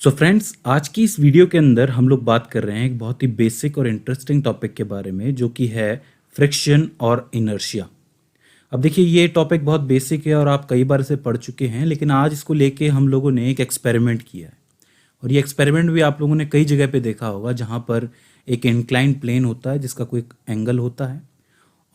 So friends, आज की इस वीडियो के अंदर हम लोग बात कर रहे हैं एक बहुत ही बेसिक और इंटरेस्टिंग टॉपिक के बारे में, जो कि है फ्रिक्शन और इनर्शिया। अब देखिए, ये टॉपिक बहुत बेसिक है और आप कई बार इसे पढ़ चुके हैं, लेकिन आज इसको लेके हम लोगों ने एक एक्सपेरिमेंट किया है। और ये एक्सपेरिमेंट भी आप लोगों ने कई जगह पे देखा होगा, जहाँ पर एक इंक्लाइंड प्लेन होता है जिसका कोई एंगल होता है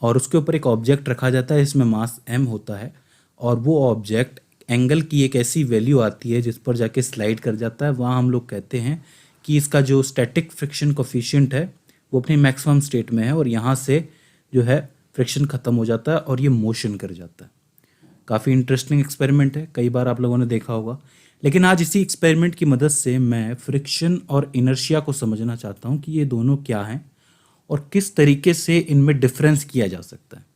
और उसके ऊपर एक ऑब्जेक्ट रखा जाता है, इसमें मास m होता है। और वो ऑब्जेक्ट एंगल की एक ऐसी वैल्यू आती है जिस पर जाके स्लाइड कर जाता है। वहाँ हम लोग कहते हैं कि इसका जो स्टैटिक फ्रिक्शन कोफिशिएंट है वो अपनी मैक्सिमम स्टेट में है और यहाँ से जो है फ्रिक्शन ख़त्म हो जाता है और ये मोशन कर जाता है। काफ़ी इंटरेस्टिंग एक्सपेरिमेंट है, कई बार आप लोगों ने देखा होगा। लेकिन आज इसी एक्सपेरिमेंट की मदद से मैं फ्रिक्शन और इनर्शिया को समझना चाहता हूँ कि ये दोनों क्या हैं और किस तरीके से इनमें डिफरेंस किया जा सकता है।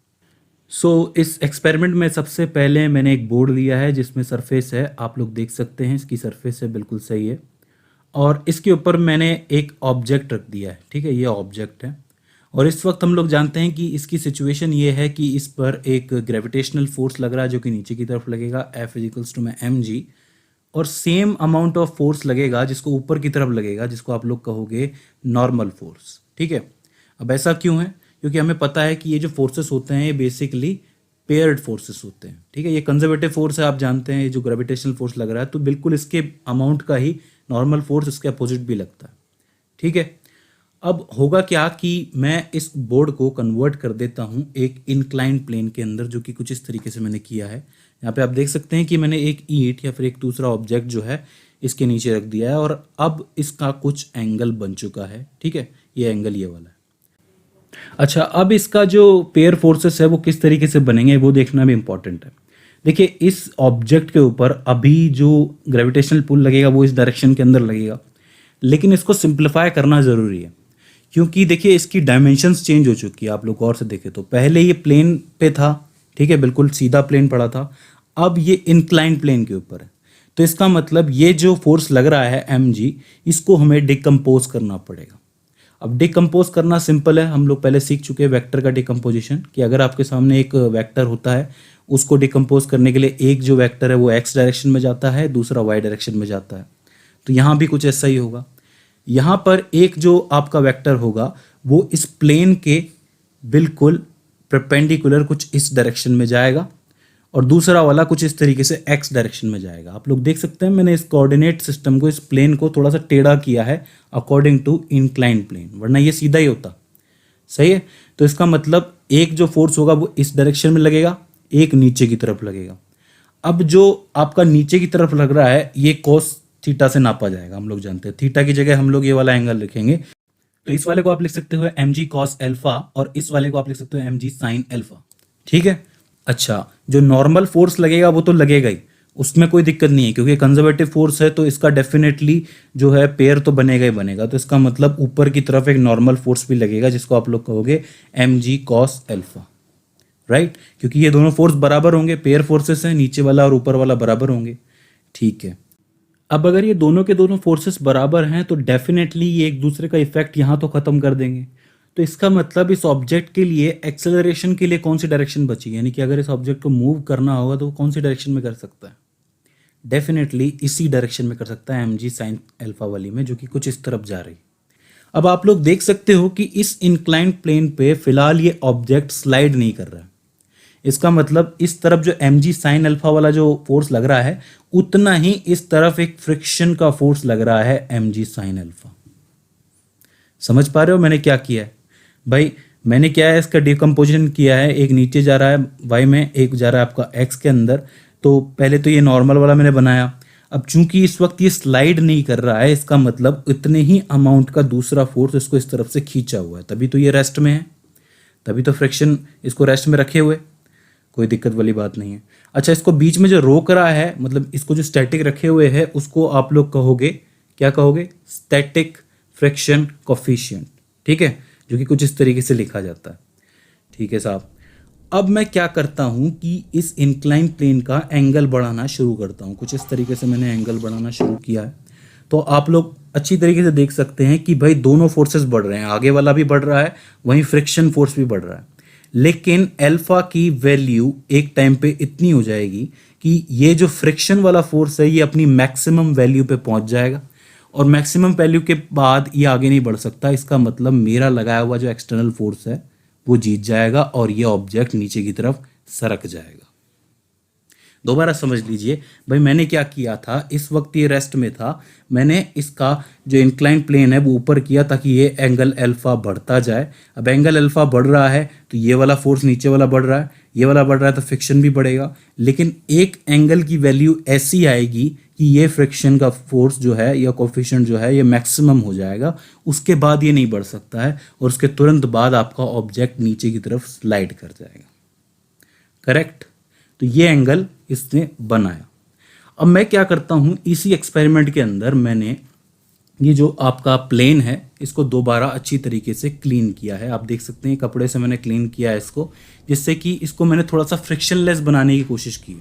इस एक्सपेरिमेंट में सबसे पहले मैंने एक बोर्ड लिया है जिसमें सरफेस है, आप लोग देख सकते हैं इसकी सरफेस है, बिल्कुल सही है। और इसके ऊपर मैंने एक ऑब्जेक्ट रख दिया है, ठीक है, ये ऑब्जेक्ट है। और इस वक्त हम लोग जानते हैं कि इसकी सिचुएशन ये है कि इस पर एक ग्रेविटेशनल फोर्स लग रहा है जो कि नीचे की तरफ लगेगा, F इजिकल्स टू में mg। और सेम अमाउंट ऑफ फोर्स लगेगा जिसको ऊपर की तरफ लगेगा, जिसको आप लोग कहोगे नॉर्मल फोर्स, ठीक है। अब ऐसा क्यों है? क्योंकि हमें पता है कि ये जो फोर्सेस होते हैं ये बेसिकली पेयर्ड फोर्सेस होते हैं, ठीक है। ये कंजर्वेटिव फोर्स है, आप जानते हैं, ये जो ग्रेविटेशनल फोर्स लग रहा है तो बिल्कुल इसके अमाउंट का ही नॉर्मल फोर्स इसके अपोजिट भी लगता है, ठीक है। अब होगा क्या कि मैं इस बोर्ड को कन्वर्ट कर देता हूँ एक इंक्लाइंड प्लेन के अंदर, जो कि कुछ इस तरीके से मैंने किया है। यहाँ पे आप देख सकते हैं कि मैंने एक ईंट या फिर एक दूसरा ऑब्जेक्ट जो है इसके नीचे रख दिया है और अब इसका कुछ एंगल बन चुका है, ठीक है। ये एंगल ये वाला है। अच्छा, अब इसका जो पेयर फोर्सेस है वो किस तरीके से बनेंगे वो देखना भी इंपॉर्टेंट है। देखिए, इस ऑब्जेक्ट के ऊपर अभी जो ग्रेविटेशनल पुल लगेगा वो इस डायरेक्शन के अंदर लगेगा, लेकिन इसको सिंप्लीफाई करना ज़रूरी है क्योंकि देखिए इसकी डायमेंशंस चेंज हो चुकी है। आप लोग और से देखें तो पहले ये प्लेन पे था, ठीक है, बिल्कुल सीधा प्लेन पड़ा था। अब ये इंक्लाइंड प्लेन के ऊपर है, तो इसका मतलब ये जो फोर्स लग रहा है mg, इसको हमें डिकम्पोज करना पड़ेगा। अब डिकम्पोज करना सिंपल है, हम लोग पहले सीख चुके हैं वेक्टर का डिकम्पोजिशन, कि अगर आपके सामने एक वेक्टर होता है उसको डिकम्पोज करने के लिए एक जो वेक्टर है वो x डायरेक्शन में जाता है, दूसरा y डायरेक्शन में जाता है। तो यहाँ भी कुछ ऐसा ही होगा। यहाँ पर एक जो आपका वेक्टर होगा वो इस प्लेन के बिल्कुल परपेंडिकुलर कुछ इस डायरेक्शन में जाएगा और दूसरा वाला कुछ इस तरीके से x डायरेक्शन में जाएगा। आप लोग देख सकते हैं मैंने इस कोऑर्डिनेट सिस्टम को, इस प्लेन को थोड़ा सा टेढ़ा किया है अकॉर्डिंग टू इंक्लाइंड प्लेन, वरना ये सीधा ही होता, सही है। तो इसका मतलब एक जो फोर्स होगा वो इस डायरेक्शन में लगेगा, एक नीचे की तरफ लगेगा। अब जो आपका नीचे की तरफ लग रहा है ये cos थीटा से नापा जाएगा, हम लोग जानते हैं। थीटा की जगह हम लोग ये वाला एंगल लिखेंगे, तो इस वाले को आप लिख सकते हो mg cos अल्फा और इस वाले को आप लिख सकते हो mg sin अल्फा, ठीक है। अच्छा, जो नॉर्मल फोर्स लगेगा वो तो लगेगा ही, उसमें कोई दिक्कत नहीं है क्योंकि कंजर्वेटिव फोर्स है, तो इसका डेफिनेटली जो है पेयर तो बनेगा ही बनेगा। तो इसका मतलब ऊपर की तरफ एक नॉर्मल फोर्स भी लगेगा जिसको आप लोग कहोगे mg cos अल्फा, राइट, क्योंकि ये दोनों फोर्स बराबर होंगे, पेयर फोर्सेस हैं, नीचे वाला और ऊपर वाला बराबर होंगे, ठीक है। अब अगर ये दोनों के दोनों फोर्सेस बराबर हैं तो डेफिनेटली ये एक दूसरे का इफेक्ट यहाँ तो ख़त्म कर देंगे। तो इसका मतलब इस ऑब्जेक्ट के लिए एक्सेलरेशन के लिए कौन सी डायरेक्शन बची, यानी कि अगर इस ऑब्जेक्ट को मूव करना होगा तो वो कौन सी डायरेक्शन में कर सकता है? डेफिनेटली इसी डायरेक्शन में कर सकता है, mg sin अल्फा वाली में, जो कि कुछ इस तरफ जा रही। अब आप लोग देख सकते हो कि इस इंक्लाइंड प्लेन पे फिलहाल ये ऑब्जेक्ट स्लाइड नहीं कर रहा है। इसका मतलब इस तरफ जो mg sin अल्फा वाला जो फोर्स लग रहा है उतना ही इस तरफ एक फ्रिक्शन का फोर्स लग रहा है mg sin अल्फा। समझ पा रहे हो मैंने क्या किया है? भाई मैंने क्या है, इसका डिकम्पोजिशन किया है, एक नीचे जा रहा है y में, एक जा रहा है आपका x के अंदर। तो पहले तो ये नॉर्मल वाला मैंने बनाया। अब चूंकि इस वक्त ये स्लाइड नहीं कर रहा है, इसका मतलब इतने ही अमाउंट का दूसरा फोर्स इसको इस तरफ से खींचा हुआ है, तभी तो ये रेस्ट में है, तभी तो फ्रिक्शन इसको रेस्ट में रखे हुए, कोई दिक्कत वाली बात नहीं है। अच्छा, इसको बीच में जो रोक रहा है, मतलब इसको जो स्टैटिक रखे हुए है, उसको आप लोग कहोगे, क्या कहोगे? स्टैटिक फ्रिक्शन कोफिशिएंट, ठीक है, जो कि कुछ इस तरीके से लिखा जाता है, ठीक है साहब। अब मैं क्या करता हूँ कि इस इंक्लाइन प्लेन का एंगल बढ़ाना शुरू करता हूँ, कुछ इस तरीके से मैंने एंगल बढ़ाना शुरू किया है। तो आप लोग अच्छी तरीके से देख सकते हैं कि भाई दोनों फोर्सेस बढ़ रहे हैं, आगे वाला भी बढ़ रहा है, वहीं फ्रिक्शन फोर्स भी बढ़ रहा है। लेकिन अल्फा की वैल्यू एक टाइम पे इतनी हो जाएगी कि ये जो फ्रिक्शन वाला फोर्स है ये अपनी मैक्सिमम वैल्यू पे पहुंच जाएगा, और मैक्सिमम वैल्यू के बाद ये आगे नहीं बढ़ सकता। इसका मतलब मेरा लगाया हुआ जो एक्सटर्नल फोर्स है वो जीत जाएगा और ये ऑब्जेक्ट नीचे की तरफ सरक जाएगा। दोबारा समझ लीजिए भाई, मैंने क्या किया था, इस वक्त ये रेस्ट में था, मैंने इसका जो इंक्लाइन प्लेन है वो ऊपर किया ताकि ये एंगल अल्फा बढ़ता जाए। अब एंगल अल्फा बढ़ रहा है तो ये वाला फोर्स नीचे वाला बढ़ रहा है, ये वाला बढ़ रहा है तो फ्रिक्शन भी बढ़ेगा। लेकिन एक एंगल की वैल्यू ऐसी आएगी कि ये फ्रिक्शन का फोर्स जो है या कोफिशिएंट जो है ये मैक्सिमम हो जाएगा, उसके बाद ये नहीं बढ़ सकता है और उसके तुरंत बाद आपका ऑब्जेक्ट नीचे की तरफ स्लाइड कर जाएगा। करेक्ट? तो ये एंगल इसने बनाया। अब मैं क्या करता हूँ, इसी एक्सपेरिमेंट के अंदर मैंने ये जो आपका प्लेन है इसको दोबारा अच्छी तरीके से क्लीन किया है। आप देख सकते हैं कपड़े से मैंने क्लीन किया है इसको, जिससे कि इसको मैंने थोड़ा सा फ्रिक्शनलेस बनाने की कोशिश की।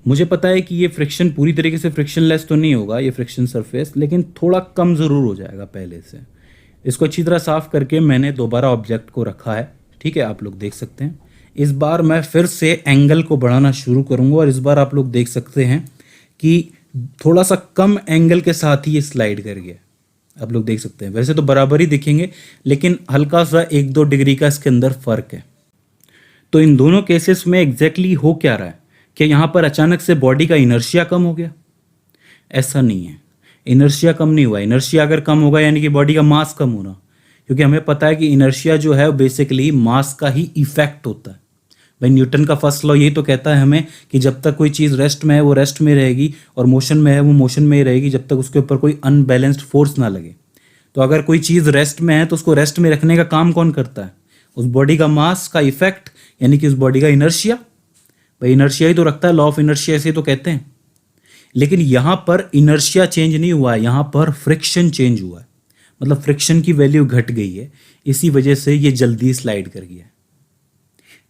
मुझे पता है कि ये फ्रिक्शन पूरी तरीके से फ्रिक्शनलेस तो नहीं होगा, ये फ्रिक्शन सरफेस, लेकिन थोड़ा कम ज़रूर हो जाएगा पहले से। इसको अच्छी तरह साफ़ करके मैंने दोबारा ऑब्जेक्ट को रखा है। ठीक है, आप लोग देख सकते हैं। इस बार मैं फिर से एंगल को बढ़ाना शुरू करूंगा और इस बार आप लोग देख सकते हैं कि थोड़ा सा कम एंगल के साथ ही ये स्लाइड कर गया। आप लोग देख सकते हैं, वैसे तो बराबर ही दिखेंगे लेकिन हल्का सा 1-2 डिग्री का इसके अंदर फ़र्क है। तो इन दोनों केसेस में एग्जैक्टली हो क्या रहा है कि यहाँ पर अचानक से बॉडी का इनर्शिया कम हो गया? ऐसा नहीं है, इनर्शिया कम नहीं हुआ। इनर्शिया अगर कम होगा यानी कि बॉडी का मास कम होना, क्योंकि हमें पता है कि इनर्शिया जो है बेसिकली मास का ही इफेक्ट होता है। भाई न्यूटन का फर्स्ट लॉ यही तो कहता है हमें कि जब तक कोई चीज़ रेस्ट में है वो रेस्ट में रहेगी और मोशन में है वो मोशन में ही रहेगी, जब तक उसके ऊपर कोई अनबैलेंस्ड फोर्स ना लगे। तो अगर कोई चीज़ रेस्ट में है तो उसको रेस्ट में रखने का काम कौन करता है? उस बॉडी का मास का इफेक्ट, यानी कि उस बॉडी का इनर्शिया। भाई इनर्शिया ही तो रखता है, लॉ ऑफ इनर्शिया ऐसे तो कहते हैं। लेकिन यहाँ पर इनर्शिया चेंज नहीं हुआ है, यहाँ पर फ्रिक्शन चेंज हुआ है। मतलब फ्रिक्शन की वैल्यू घट गई है, इसी वजह से ये जल्दी स्लाइड कर गया।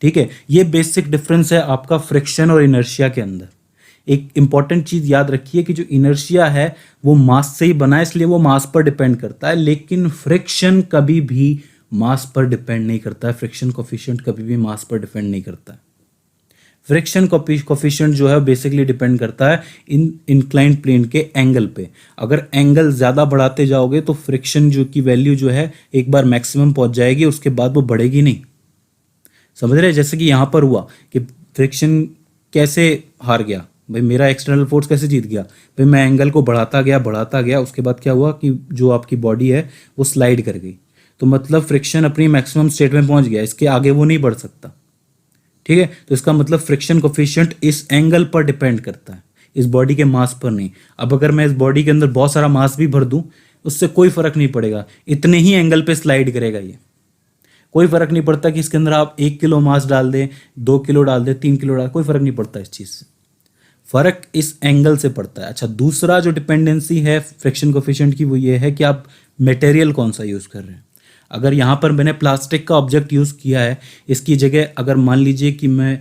ठीक है, ये बेसिक डिफरेंस है आपका फ्रिक्शन और इनर्शिया के अंदर। एक इंपॉर्टेंट चीज याद रखिए कि जो इनर्शिया है वो मास से ही बना है, इसलिए वो मास पर डिपेंड करता है। लेकिन फ्रिक्शन कभी भी मास पर डिपेंड नहीं करता है, फ्रिक्शन कोफिशिएंट कभी भी मास पर डिपेंड नहीं करता है। फ्रिक्शन कोफिशिएंट जो है बेसिकली डिपेंड करता है इंक्लाइंड प्लेन के एंगल पे। अगर एंगल ज़्यादा बढ़ाते जाओगे तो फ्रिक्शन जो की वैल्यू जो है एक बार मैक्सिमम पहुंच जाएगी, उसके बाद वो बढ़ेगी नहीं। समझ रहे हैं? जैसे कि यहाँ पर हुआ कि फ्रिक्शन कैसे हार गया, भाई मेरा एक्सटर्नल फोर्स कैसे जीत गया? भाई मैं एंगल को बढ़ाता गया, उसके बाद क्या हुआ कि जो आपकी बॉडी है वो स्लाइड कर गई। तो मतलब फ्रिक्शन अपनी मैक्सिमम स्टेट में पहुंच गया, इसके आगे वो नहीं बढ़ सकता। ठीक है, तो इसका मतलब फ्रिक्शन कोफिशिएंट इस एंगल पर डिपेंड करता है, इस बॉडी के मास पर नहीं। अब अगर मैं इस बॉडी के अंदर बहुत सारा मास भी भर दूं उससे कोई फर्क नहीं पड़ेगा, इतने ही एंगल पे स्लाइड करेगा ये। कोई फर्क नहीं पड़ता कि इसके अंदर आप 1 किलो मास डाल दें, 2 किलो डाल दें, 3 किलो डाल, कोई फर्क नहीं पड़ता इस चीज़ से। फर्क इस एंगल से पड़ता है। अच्छा, दूसरा जो डिपेंडेंसी है फ्रिक्शन कोफिशिएंट की वो ये है कि आप मटेरियल कौन सा यूज़ कर रहे हैं। अगर यहाँ पर मैंने प्लास्टिक का ऑब्जेक्ट यूज़ किया है, इसकी जगह अगर मान लीजिए कि मैं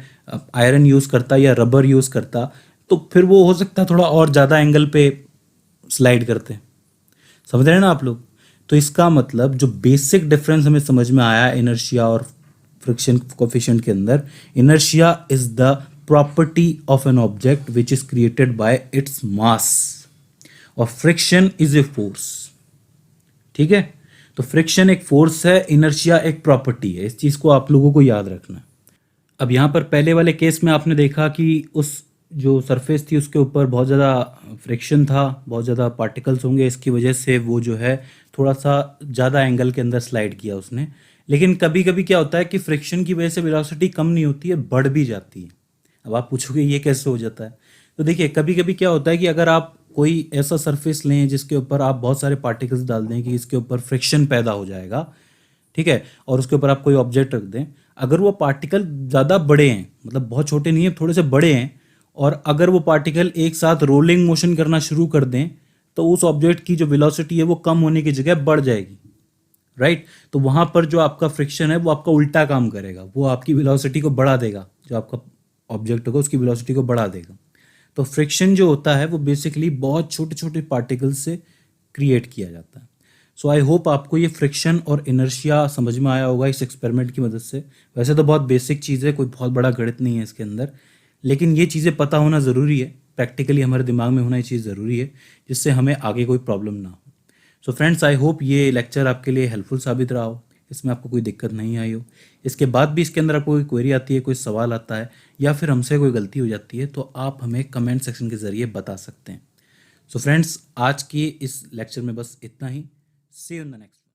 आयरन यूज़ करता या रबर यूज़ करता तो फिर वो हो सकता है थोड़ा और ज़्यादा एंगल पे स्लाइड करते। समझ रहे हैं ना आप लोग? तो इसका मतलब जो बेसिक डिफरेंस हमें समझ में आया इनर्शिया और फ्रिक्शन कोफिशिएंट के अंदर, inertia is the property of an object which is created by its mass और फ्रिक्शन इज ए फोर्स। ठीक है, तो फ्रिक्शन एक फोर्स है, इनर्शिया एक प्रॉपर्टी है। इस चीज़ को आप लोगों को याद रखना है। अब यहाँ पर पहले वाले केस में आपने देखा कि उस जो सरफेस थी उसके ऊपर बहुत ज़्यादा फ्रिक्शन था, बहुत ज़्यादा पार्टिकल्स होंगे, इसकी वजह से वो जो है थोड़ा सा ज़्यादा एंगल के अंदर स्लाइड किया उसने। लेकिन कभी कभी क्या होता है कि फ्रिक्शन की वजह से वेलोसिटी कम नहीं होती है, बढ़ भी जाती है। अब आप पूछोगे ये कैसे हो जाता है? तो देखिए कभी कभी क्या होता है कि अगर आप कोई ऐसा सरफेस लें जिसके ऊपर आप बहुत सारे पार्टिकल्स डाल दें कि इसके ऊपर फ्रिक्शन पैदा हो जाएगा, ठीक है, और उसके ऊपर आप कोई ऑब्जेक्ट रख दें, अगर वो पार्टिकल ज़्यादा बड़े हैं, मतलब बहुत छोटे नहीं है, थोड़े से बड़े हैं, और अगर वो पार्टिकल एक साथ रोलिंग मोशन करना शुरू कर दें तो उस ऑब्जेक्ट की जो वेलोसिटी है वो कम होने की जगह बढ़ जाएगी। राइट? तो वहाँ पर जो आपका फ्रिक्शन है वो आपका उल्टा काम करेगा, वो आपकी वेलोसिटी को बढ़ा देगा, जो आपका ऑब्जेक्ट होगा उसकी वेलोसिटी को बढ़ा देगा। तो फ्रिक्शन जो होता है वो बेसिकली बहुत छोटे छोटे पार्टिकल्स से क्रिएट किया जाता है। सो आई होप आपको ये फ्रिक्शन और इनर्शिया समझ में आया होगा इस एक्सपेरिमेंट की मदद से। वैसे तो बहुत बेसिक चीज़ है, कोई बहुत बड़ा गणित नहीं है इसके अंदर, लेकिन ये चीज़ें पता होना ज़रूरी है प्रैक्टिकली हमारे दिमाग में होना ये चीज़ ज़रूरी है, जिससे हमें आगे कोई प्रॉब्लम ना हो। सो फ्रेंड्स, आई होप ये लेक्चर आपके लिए हेल्पफुल साबित रहा हो, इसमें आपको कोई दिक्कत नहीं आई हो। इसके बाद भी इसके अंदर आपको कोई क्वेरी आती है, कोई सवाल आता है या फिर हमसे कोई गलती हो जाती है, तो आप हमें कमेंट सेक्शन के ज़रिए बता सकते हैं। सो फ्रेंड्स, आज की इस लेक्चर में बस इतना ही। सी यू इन द नेक्स्ट।